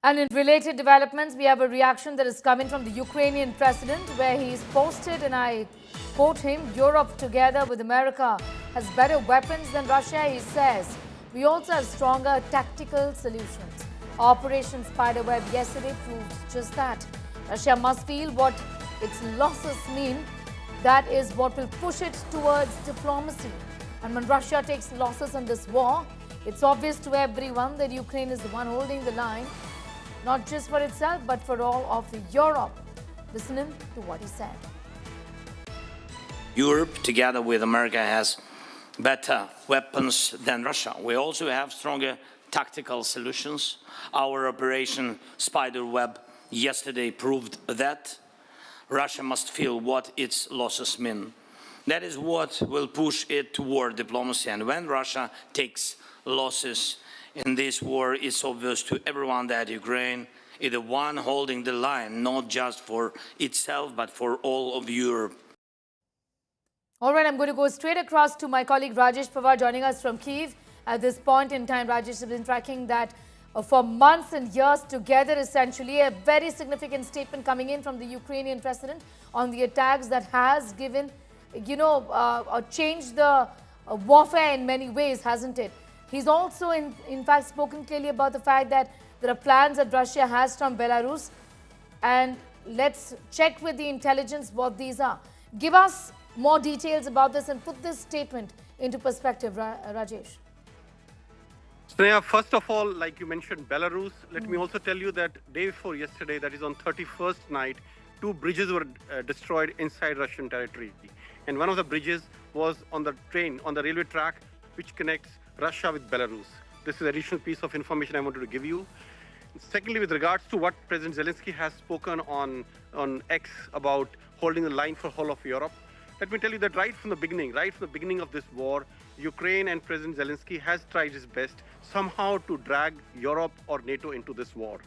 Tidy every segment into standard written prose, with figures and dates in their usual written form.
And in related developments, we have a reaction that is coming from the Ukrainian president where he's posted, and I quote him, "Europe together with America has better weapons than Russia," he says. "We also have stronger tactical solutions." Operation Spiderweb yesterday proved just that. Russia must feel what its losses mean. That is what will push it towards diplomacy. And when Russia takes losses in this war, it's obvious to everyone that Ukraine is the one holding the line, not just for itself, but for all of Europe. Listening to what he said. Europe, together with America, has better weapons than Russia. We also have stronger tactical solutions. Our Operation Spiderweb yesterday proved that. Russia must feel what its losses mean. That is what will push it toward diplomacy. And when Russia takes losses in this war, it's obvious to everyone that Ukraine is the one holding the line, not just for itself, but for all of Europe. All right, I'm going to go straight across to my colleague Rajesh Pawar joining us from Kyiv. At this point in time, Rajesh has been tracking that for months and years together, essentially. A very significant statement coming in from the Ukrainian president on the attacks that has given, changed the warfare in many ways, hasn't it? He's also, in fact, spoken clearly about the fact that there are plans that Russia has from Belarus. And let's check with the intelligence what these are. Give us more details about this and put this statement into perspective, Rajesh. Sneha, first of all, like you mentioned, Belarus, let me also tell you that day before yesterday, that is on 31st night, 2 bridges were destroyed inside Russian territory. And one of the bridges was on the train, on the railway track, which connects Russia with Belarus. This is an additional piece of information I wanted to give you. Secondly, with regards to what President Zelenskyy has spoken on X about holding the line for whole of Europe, let me tell you that right from the beginning of this war, Ukraine and President Zelenskyy has tried his best somehow to drag Europe or NATO into this war.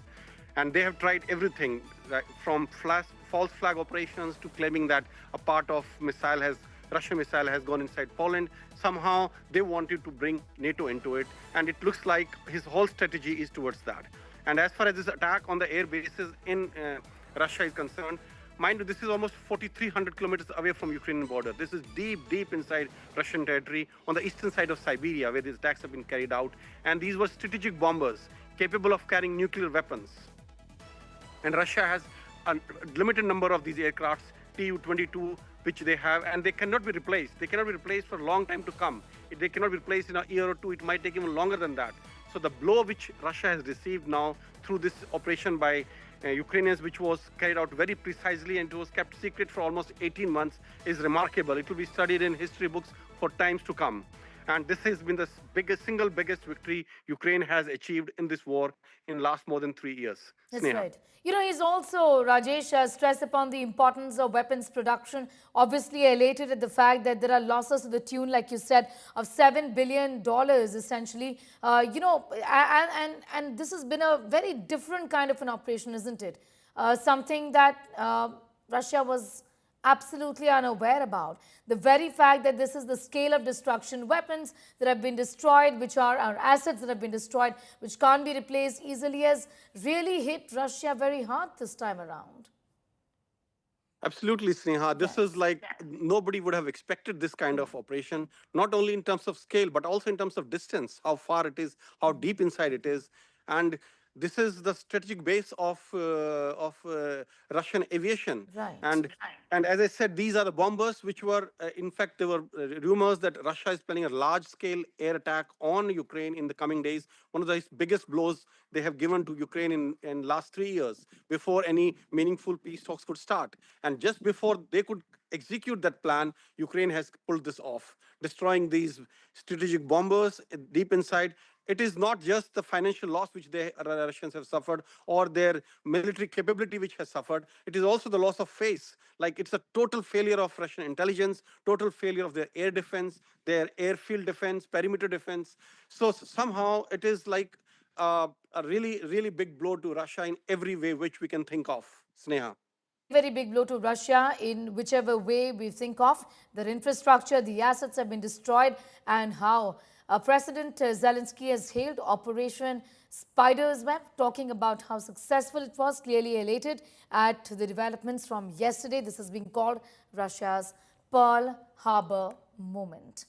And they have tried everything, from false flag operations to claiming that a part of Russian missile has gone inside Poland. Somehow they wanted to bring NATO into it. And it looks like his whole strategy is towards that. And as far as this attack on the air bases in Russia is concerned, mind you, this is almost 4,300 kilometers away from Ukrainian border. This is deep inside Russian territory on the eastern side of Siberia, where these attacks have been carried out. And these were strategic bombers capable of carrying nuclear weapons. And Russia has a limited number of these aircrafts, Tu-22, which they have, and they cannot be replaced. They cannot be replaced for a long time to come. If they cannot be replaced in a year or two, it might take even longer than that. So the blow which Russia has received now through this operation by Ukrainians, which was carried out very precisely and it was kept secret for almost 18 months, is remarkable. It will be studied in history books for times to come. And this has been the single biggest victory Ukraine has achieved in this war in last more than 3 years. That's Sneha. right. He's also, Rajesh, stressed upon the importance of weapons production. Obviously, elated at the fact that there are losses to the tune, like you said, of $7 billion, essentially. And this has been a very different kind of an operation, isn't it? Something that Russia was absolutely unaware about. The very fact that this is the scale of destruction, weapons that have been destroyed, which are our assets that have been destroyed, which can't be replaced easily, has really hit Russia very hard this time around. Absolutely, Sneha. This is like nobody would have expected this kind of operation, not only in terms of scale, but also in terms of distance, how far it is, how deep inside it is. And this is the strategic base of Russian aviation. Right. And as I said, these are the bombers, which were, in fact, there were rumors that Russia is planning a large-scale air attack on Ukraine in the coming days. One of the biggest blows they have given to Ukraine in last 3 years before any meaningful peace talks could start. And just before they could execute that plan, Ukraine has pulled this off, destroying these strategic bombers deep inside. It is not just the financial loss which the Russians have suffered or their military capability which has suffered. It is also the loss of face. Like, it's a total failure of Russian intelligence, total failure of their air defense, their airfield defense, perimeter defense. So somehow it is like a really big blow to Russia in every way which we can think of. Sneha. Very big blow to Russia in whichever way we think of. Their infrastructure, the assets have been destroyed, and how President Zelenskyy has hailed Operation Spiderweb, talking about how successful it was, clearly elated at the developments from yesterday. This has been called Russia's Pearl Harbor moment.